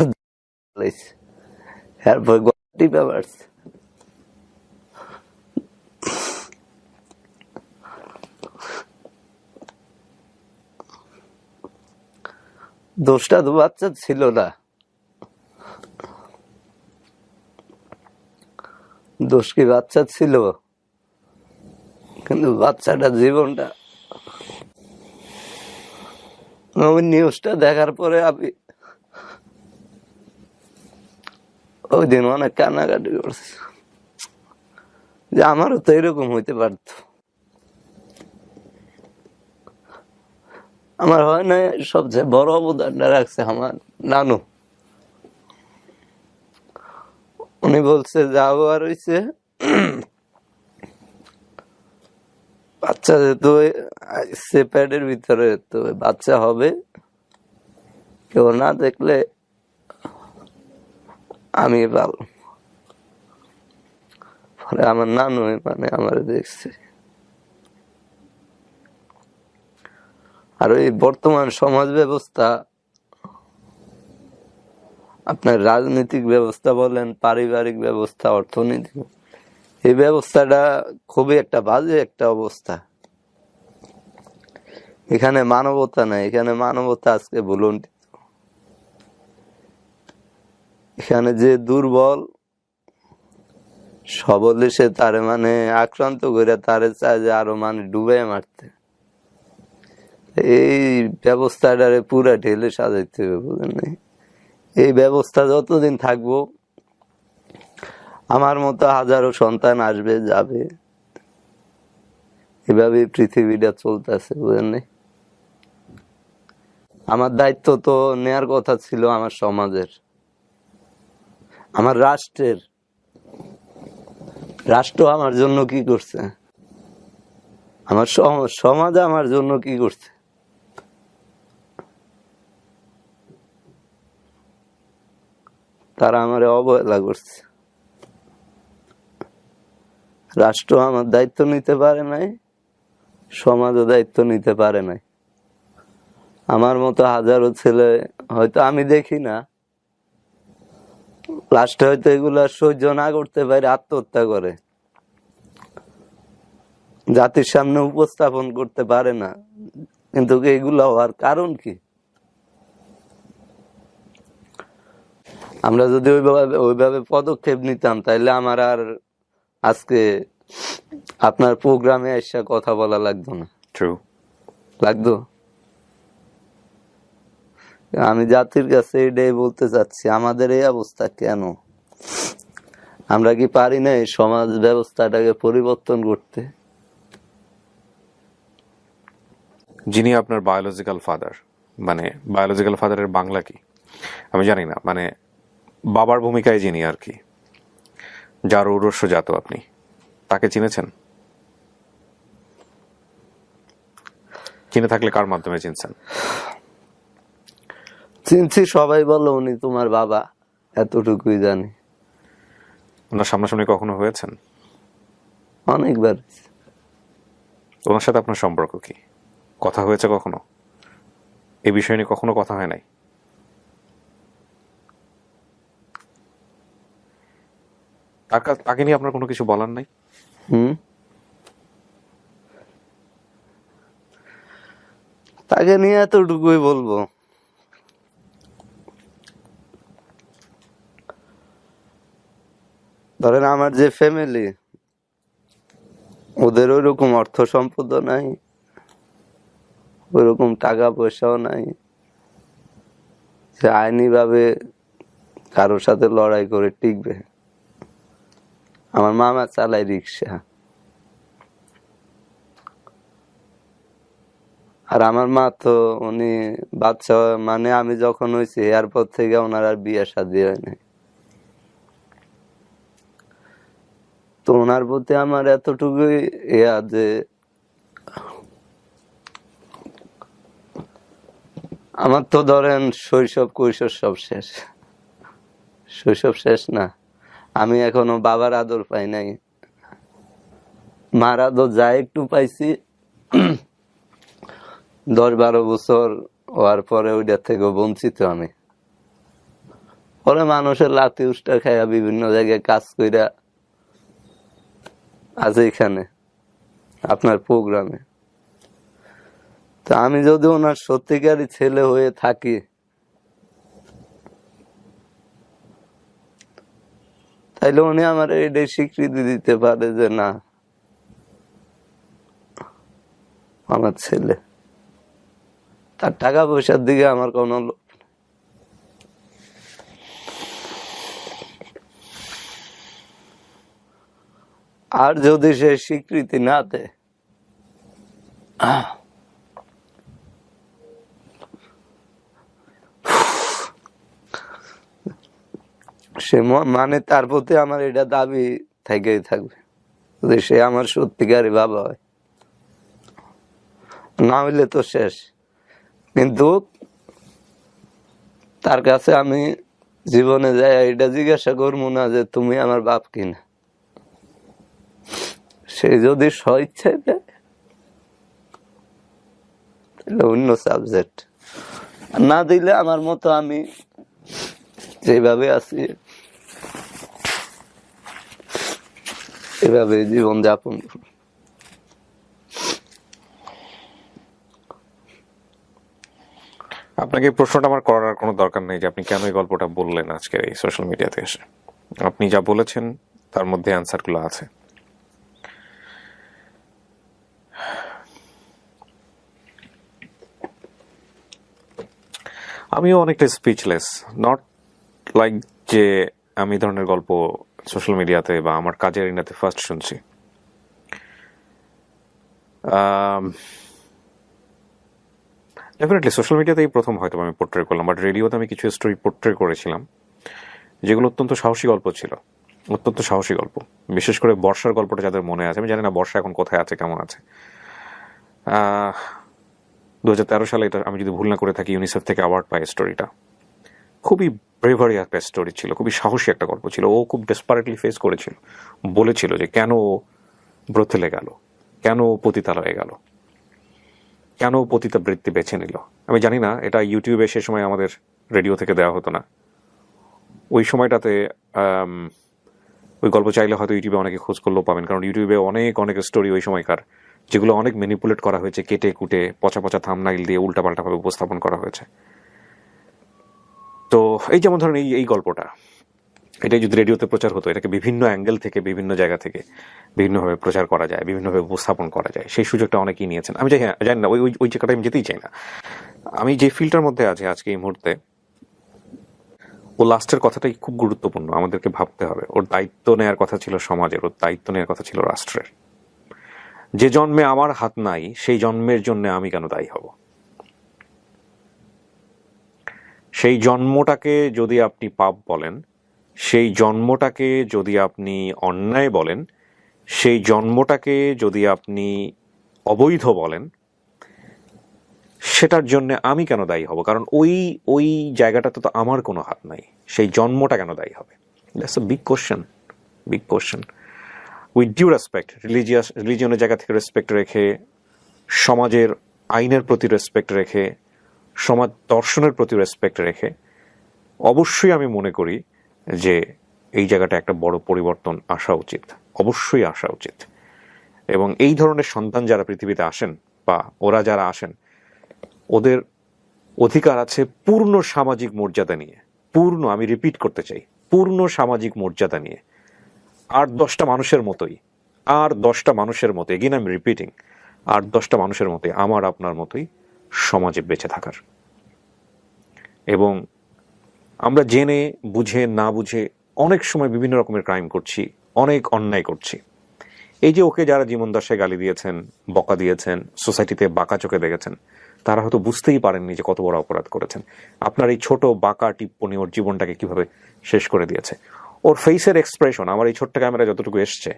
ধুইছে, এরপর টিপে মারছে। দোষটা তো বাচ্চা ছিল না, দোষ কি বাচ্চা ছিল? কিন্তু বাচ্চাটা জীবনটা, ওই নিউজটা দেখার পরে আমি ওই দিন অনেক কান্নাকাটি করছি যে আমারও তো এরকম হইতে পারত। আমার হয় না, সবচেয়ে বড় অবদানটা রাখছে আমার নানু। উনি বলছে যা হওয়ার হয়েছে, বাচ্চা যেহেতু সে প্যাডের ভিতরে, তো বাচ্চা হবে, কেউ না দেখলে আমি ভালো। পরে আমার নানু মানে আমার দেখছে। আর এই বর্তমান সমাজ ব্যবস্থা, আপনার রাজনৈতিক ব্যবস্থা বলেন, পারিবারিক ব্যবস্থা, অর্থনৈতিক, এই ব্যবস্থাটা খুবই একটা বাজে একটা অবস্থা। এখানে মানবতা নাই, এখানে মানবতা আজকে ভুলুণ্ঠিত। এখানে যে দুর্বল সবল এসে তারে মানে আক্রান্ত করে তারে চায় যে আরো মানে ডুবে মারতে। এই ব্যবস্থাটারে পুরা ঢেলে সাজাইতে হবে, বুঝলেন না? এই ব্যবস্থা যতদিন থাকবো, আমার মতো হাজারো সন্তান আসবে যাবে, এভাবে পৃথিবীটা চলতেছে, বুঝলেন না? আমার দায়িত্ব তো নেয়ার কথা ছিল আমার সমাজের, আমার রাষ্ট্রের। রাষ্ট্র আমার জন্য কি করছে, আমার সমাজ আমার জন্য কি করছে? তারা আমারে অবহেলা করছে। রাষ্ট্র আমার দায়িত্ব নিতে পারে নাই, সমাজও দায়িত্ব নিতে পারে নাই। আমার মতো হাজারো ছেলে, হয়তো আমি দেখি না, লাস্টে হয়তো এগুলা সহ্য না করতে পারে আত্মহত্যা করে, জাতির সামনে উপস্থাপন করতে পারে না কিন্তু এগুলো হওয়ার কারণ কি? আমরা যদি ওইভাবে পদক্ষেপ নিতাম তাহলে আমার আর আজকে আপনার প্রোগ্রামে এসে কথা বলা লাগতো না। ট্রু। লাগতো? আমি জাতির কাছে এটাই বলতে চাচ্ছি, আমাদের এই অবস্থা কেন? আমরা কি পারি না এই সমাজ ব্যবস্থাটাকে পরিবর্তন করতে? যিনি আপনার বায়োলজিক্যাল ফাদার, মানে বায়োলজিক্যাল ফাদারের বাংলা কি আমি জানি না, মানে বাবার ভূমিকায় যিনি আর কি, যার ঔরস্য জাত আপনি, তাকে চিনেছেন? চিনে থাকলে কার মাধ্যমে চিনছেন? চিনছি, সবাই বলো উনি তোমার বাবা, এতটুকুই জানি। ওনার সামনাসামনি কখনো হয়েছেন? অনেকবার। ওনার সাথে আপনার সম্পর্ক কি? কথা হয়েছে কখনো? এই বিষয় নিয়ে কখনো কথা হয় নাই? তাকে নিয়ে আপনার কোনো কিছু বলার নাই? তাকে নিয়ে এতটুকুই বলবো, ধরেন আমার যে ফ্যামিলি, ওদের ওইরকম অর্থ সম্পদ নাই, ওইরকম টাকা পয়সাও নাই যে আইনি ভাবে কারোর সাথে লড়াই করে টিকবে। আমার মামা চালায় রিক্সা, আর আমার মা তো উনি বাচ্চা, মানে আমি যখন হয়েছি এরপর থেকে ওনার আর বিয়ে শাদী হয় নাই। তো ওনার প্রতি আমার এতটুকুই ইয়া যে আমার তো ধরেন শৈশব কৈশোর সব শেষ। শৈশব শেষ না, আমি এখনো বাবার আদর পাই নাই, মার আদর যা একটু পাইছি 10-12 বছর হওয়ার পরে ওইটার থেকে বঞ্চিত আমি। পরে মানুষের লাথি উষ্টা খাইয়া বিভিন্ন জায়গায় কাজ কইরা আজ এখানে আপনার প্রোগ্রামে। তা আমি যদি ওনার সত্যিকারই ছেলে হয়ে থাকি, তাইলে উনি আমার এটাই স্বীকৃতি দিতে পারে যে না, আমার ছেলে। তার টাকা পয়সার দিকে আমার কোনো লোভ নেই। আর যদি সে স্বীকৃতি না দেয়, সে মানে তার প্রতি আমার এটা দাবি থেকেই থাকবে যে সে আমার সত্যিকারই বাবা হয়, না হইলে তো শেষ। কিন্তু তার কাছে আমি জীবনে যাই এটা জিজ্ঞাসা করবো না যে তুমি আমার বাপ কিনা। সে যদি স্বইচ্ছায় দেয় তাহলে অন্য সাবজেক্ট, না দিলে আমার মতো আমি যেভাবে আছি এভাবে জীবন যাপন। আপনাকে এই প্রশ্নটা আমার করার কোনো দরকার নেই যে আপনি কেন এই গল্পটা বললেন আজকে এই সোশ্যাল মিডিয়াতে এসে। আপনি যা বলেছেন তার মধ্যে অ্যান্সারগুলো আছে। আমিও অনেকটা স্পিচলেস, নট লাইক যে আমি এই ধরনের গল্প সোশ্যাল মিডিয়াতে বা আমার কাজের এরিনাতে ফার্স্ট শুনছি। ডেফিনেটলি সোশ্যাল মিডিয়াতেই প্রথম হয়তো আমি পোর্ট্রে করলাম, বাট রেডিওতে আমি কিছু স্টোরি পোর্ট্রে করেছিলাম যেগুলো অত্যন্ত সাহসী গল্প ছিল, অত্যন্ত সাহসী গল্প। বিশেষ করে বর্ষার গল্পটা যাদের মনে আছে, আমি জানি না বর্ষা এখন কোথায় আছে, কেমন আছে। 2013 সালে এটা আমি যদি ভুল না করে থাকি ইউনিসেফ থেকে অ্যাওয়ার্ড পায় স্টোরিটা। খুবই ব্রেভারি একটা স্টোরি ছিল, খুবই সাহসী একটা গল্প ছিল। ও খুব ডেসপারেটলি ফেস করেছিল, বলেছিল যে কেন ব্রথেলে গেল, কেন পতিতালয়ে গেল, কেন পতিতা বৃত্তি বেছে নিল। আমি জানি না এটা ইউটিউবে সে সময় আমাদের রেডিও থেকে দেওয়া হতো না ওই সময়টাতে। ওই গল্প চাইলে হয়তো ইউটিউবে অনেকে খোঁজ করলেও পাবেন, কারণ ইউটিউবে অনেক অনেক স্টোরি ওই সময়কার যেগুলো অনেক ম্যানিপুলেট করা হয়েছে, কেটে কুটে পচা পচা থাম্বনেইল দিয়ে উল্টাপাল্টাভাবে উপস্থাপন করা হয়েছে। তো এই যেমন ধরেন এই গল্পটা, এটাই যদি রেডিওতে প্রচার হতো, এটাকে বিভিন্ন অ্যাঙ্গেল থেকে, বিভিন্ন জায়গা থেকে বিভিন্নভাবে প্রচার করা যায়, বিভিন্নভাবে উপস্থাপন করা যায়, সেই সুযোগটা অনেকেই নিয়েছেন। আমি জানি না, ওই জায়গাটা আমি যেতেই চাই না। আমি যে ফিল্ডটার মধ্যে আছি আজকে এই মুহূর্তে, ও লাস্টের কথাটাই খুব গুরুত্বপূর্ণ, আমাদেরকে ভাবতে হবে। ওর দায়িত্ব নেওয়ার কথা ছিল সমাজের, ওর দায়িত্ব নেওয়ার কথা ছিল রাষ্ট্রের। যে জন্মে আমার হাত নাই, সেই জন্মের জন্য আমি কেন দায়ী হব? সেই জন্মটাকে যদি আপনি পাপ বলেন, সেই জন্মটাকে যদি আপনি অন্যায় বলেন, সেই জন্মটাকে যদি আপনি অবৈধ বলেন, সেটার জন্য আমি কেন দায়ী হব? কারণ ওই জায়গাটাতে তো আমার কোনো হাত নাই, সেই জন্মটা কেন দায়ী হবে? That's a big question, big question. With due respect, রিলিজিয়নের জায়গা থেকে রেসপেক্ট রেখে, সমাজের আইনের প্রতি রেসপেক্ট রেখে, সমাজ দর্শনের প্রতি রেসপেক্ট রেখে, অবশ্যই আমি মনে করি যে এই জায়গাটা একটা বড় পরিবর্তন আসা উচিত, অবশ্যই আসা উচিত। এবং এই ধরনের সন্তান যারা পৃথিবীতে আসেন, বা ওরা যারা আসেন, ওদের অধিকার আছে পূর্ণ সামাজিক মর্যাদা নিয়ে, পূর্ণ, আমি রিপিট করতে চাই, পূর্ণ সামাজিক মর্যাদা নিয়ে, আর 10টা মানুষের মতোই, আর 10টা মানুষের মতো, এগেইন আই এম রিপিটিং, আর 10টা মানুষের মতোই, আমার আপনার মতোই সমাজে বেঁচে থাকার। এবং আমরা জেনে বুঝে না বুঝে অনেক সময় বিভিন্ন রকমের ক্রাইম করছি, অনেক অন্যায় করছি। এই যে ওকে যারা জীবন দশায় গালি দিয়েছেন, বকা দিয়েছেন, সোসাইটিতে বাঁকা চোখে দেখেছেন, তারা হয়তো বুঝতেই পারেননি যে কত বড় অপরাধ করেছেন। আপনার এই ছোট বাঁকা টিপ্পনি ওর জীবনটাকে কিভাবে শেষ করে দিয়েছে। ওর ফেসের এক্সপ্রেশন, আমার এই ছোট্ট ক্যামেরা যতটুকু এসছে,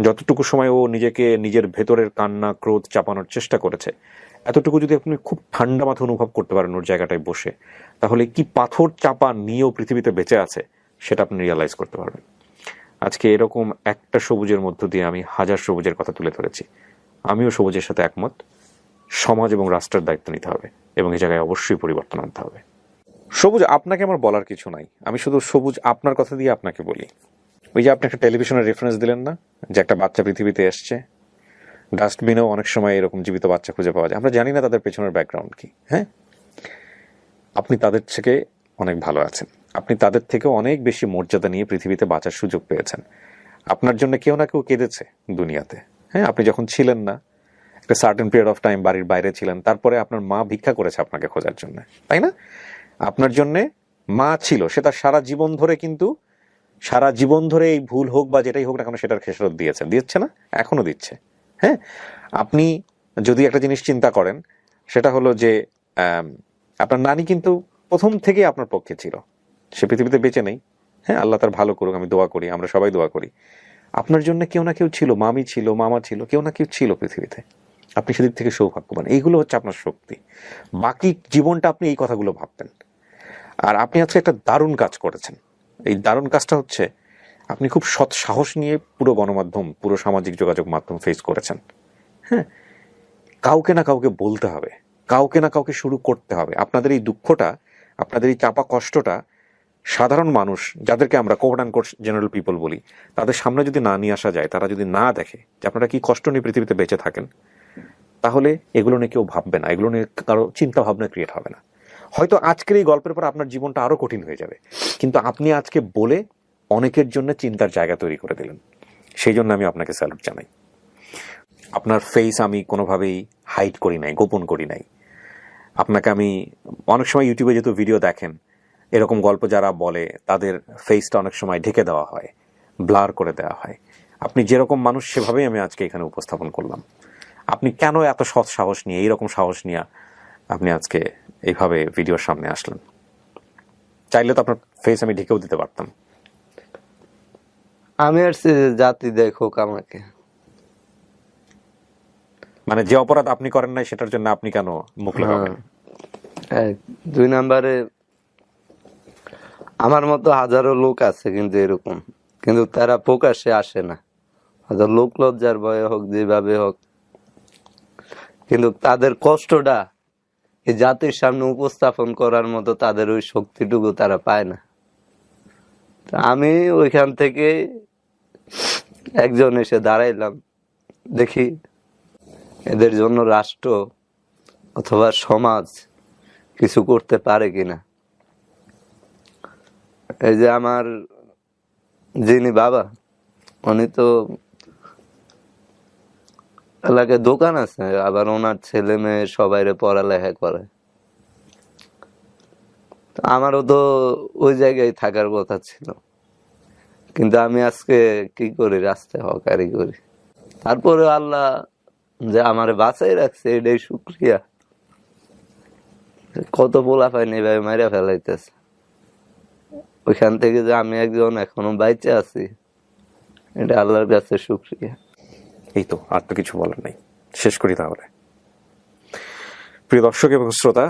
যতটুকু সময় ও নিজেকে নিজের ভেতরের কান্না ক্রোধ চাপানোর চেষ্টা করেছে, এতটুকু যদি আপনি খুব ঠান্ডা মাথা অনুভব করতে পারেন ওর জায়গাটায় বসে, তাহলে কি পাথর চাপা নিয়েও পৃথিবীতে বেঁচে আছে সেটা আপনি রিয়ালাইজ করতে পারবেন। আজকে এরকম একটা সবুজের মধ্য দিয়ে আমি হাজার সবুজের কথা তুলে ধরেছি। আমিও সবুজের সাথে একমত। সমাজ এবং রাষ্ট্রের দায়িত্ব নিতে হবে, এবং এই জায়গায় অবশ্যই পরিবর্তন আনতে হবে। সবুজ, আপনাকে আমার বলার কিছু নাই, আমি শুধু সবুজ আপনার কথা দিয়ে আপনাকে বলি। ওই যে আপনি একটা টেলিভিশনের রেফারেন্স দিলেন না, যে একটা বাচ্চা পৃথিবীতে এসছে, ডাস্টবিনেও অনেক সময় এরকম জীবিত বাচ্চা খুঁজে পাওয়া যায়, আমরা জানি না তাদের পেছনের ব্যাকগ্রাউন্ড কি। হ্যাঁ, আপনি তাদের থেকে অনেক ভালো আছেন, আপনি তাদের থেকে অনেক বেশি মর্যাদা নিয়ে পৃথিবীতে বাঁচার সুযোগ পেয়েছেন। আপনার জন্য কেউ না কেউ কেঁদেছে দুনিয়াতে। হ্যাঁ, আপনি যখন ছিলেন না, একটা সার্টেন পিরিয়ড অফ টাইম বাড়ির বাইরে ছিলেন, তারপরে আপনার মা ভিক্ষা করেছে আপনাকে খোঁজার জন্য, তাই না? আপনার জন্যে মা ছিল, সে তার সারা জীবন ধরে, কিন্তু সারা জীবন ধরে এই ভুল হোক বা যেটাই হোক না কেন, সেটার খেসারত দিচ্ছে না, এখনো দিচ্ছে। হ্যাঁ, আপনি যদি একটা জিনিস চিন্তা করেন, সেটা হলো যে আপনার নানি কিন্তু প্রথম থেকে আপনার পক্ষে ছিল, সে পৃথিবীতে বেঁচে নেই। হ্যাঁ, আল্লাহ তার ভালো করুক, আমি দোয়া করি, আমরা সবাই দোয়া করি। আপনার জন্য কেউ না কেউ ছিল, মামি ছিল, মামা ছিল, কেউ না কেউ ছিল পৃথিবীতে। আপনি সেদিক থেকে সৌভাগ্যবান। এইগুলো হচ্ছে আপনার শক্তি। বাকি জীবনটা আপনি এই কথাগুলো ভাবতেন। আর আপনি আজকে একটা দারুণ কাজ করেছেন। এই দারুণ কাজটা হচ্ছে আপনি খুব সৎ সাহস নিয়ে পুরো গণমাধ্যম, পুরো সামাজিক যোগাযোগ মাধ্যম ফেস করেছেন। হ্যাঁ, কাউকে না কাউকে বলতে হবে, কাউকে না কাউকে শুরু করতে হবে। আপনাদের এই দুঃখটা, আপনাদের এই চাপা কষ্টটা সাধারণ মানুষ, যাদেরকে আমরা quote and quote general people বলি, তাদের সামনে যদি না নিয়ে আসা যায়, তারা যদি না দেখে যে আপনারা কি কষ্ট নিয়ে পৃথিবীতে বেঁচে থাকেন, তাহলে এগুলো নিয়ে কেউ ভাববে না, এগুলো নিয়ে কারো চিন্তা ভাবনা ক্রিয়েট হবে না। হয়তো আজকের এই গল্পের পর আপনার জীবনটা আরো কঠিন হয়ে যাবে, কিন্তু আপনি আজকে বলে অনেকের জন্য চিন্তার জায়গা তৈরি করে দিলেন। সেই জন্য আমি আপনাকে স্যালুট জানাই। আপনার ফেস আমি কোনোভাবেই হাইড করি নাই, গোপন করি নাই। আপনাকে আমি অনেক সময় ইউটিউবে যেহেতু ভিডিও দেখেন, এরকম গল্প যারা বলে তাদের ফেসটা অনেক সময় ঢেকে দেওয়া হয়, ব্লার করে দেওয়া হয়। আপনি যেরকম মানুষ সেভাবেই আমি আজকে এখানে উপস্থাপন করলাম। আপনি কেন এত সৎ সাহস নিয়ে, এইরকম সাহস নিয়ে আপনি আজকে এইভাবে ভিডিওর সামনে আসলেন? চাইলে তো আপনার ফেস আমি ঢেকেও দিতে পারতাম। আমি আর জাতি দেখুক আমাকে। মানে যে অপরাধ আপনি করেন নাই সেটার জন্য আপনি কেন মুখ লাগাবেন? 2 নম্বরে আমার মতো হাজারো লোক আছে কিন্তু এরকম, কিন্তু তারা প্রকাশ্যে আসে না, হয়তো লোক লজ্জার ভয়ে হোক, যেভাবে হোক, কিন্তু তাদের কষ্টটা এই জাতির সামনে উপস্থাপন করার মতো তাদের ওই শক্তিটুকু তারা পায় না। আমি ওইখান থেকে একজন এসে দাঁড়াইলাম, দেখি এদের জন্য রাষ্ট্র অথবা সমাজ কিছু করতে পারে কিনা। এই যে আমার যিনি বাবা, উনি তো এলাকায় দোকান আছে, আবার ওনার ছেলে মেয়ে সবাইরে পড়ালেখা করে। তো আমারও তো ওই জায়গায় থাকার কথা ছিল, কিন্তু আমি আজকে কি করি, রাস্তায় হকারি করি। তারপরে আল্লাহ যে আমার বাঁচাই রাখছে, এটাই শুক্রিয়া। কত পোলা পাইনি এভাবে মাইরা ফেলাইতেছে, ওইখান থেকে যে আমি একজন এখনো বাইচে আছি, এটা আল্লাহর কাছে শুক্রিয়া। এই তো, আর তো কিছু বলার নাই। শেষ করি তাহলে। প্রিয় দর্শক এবং শ্রোতা,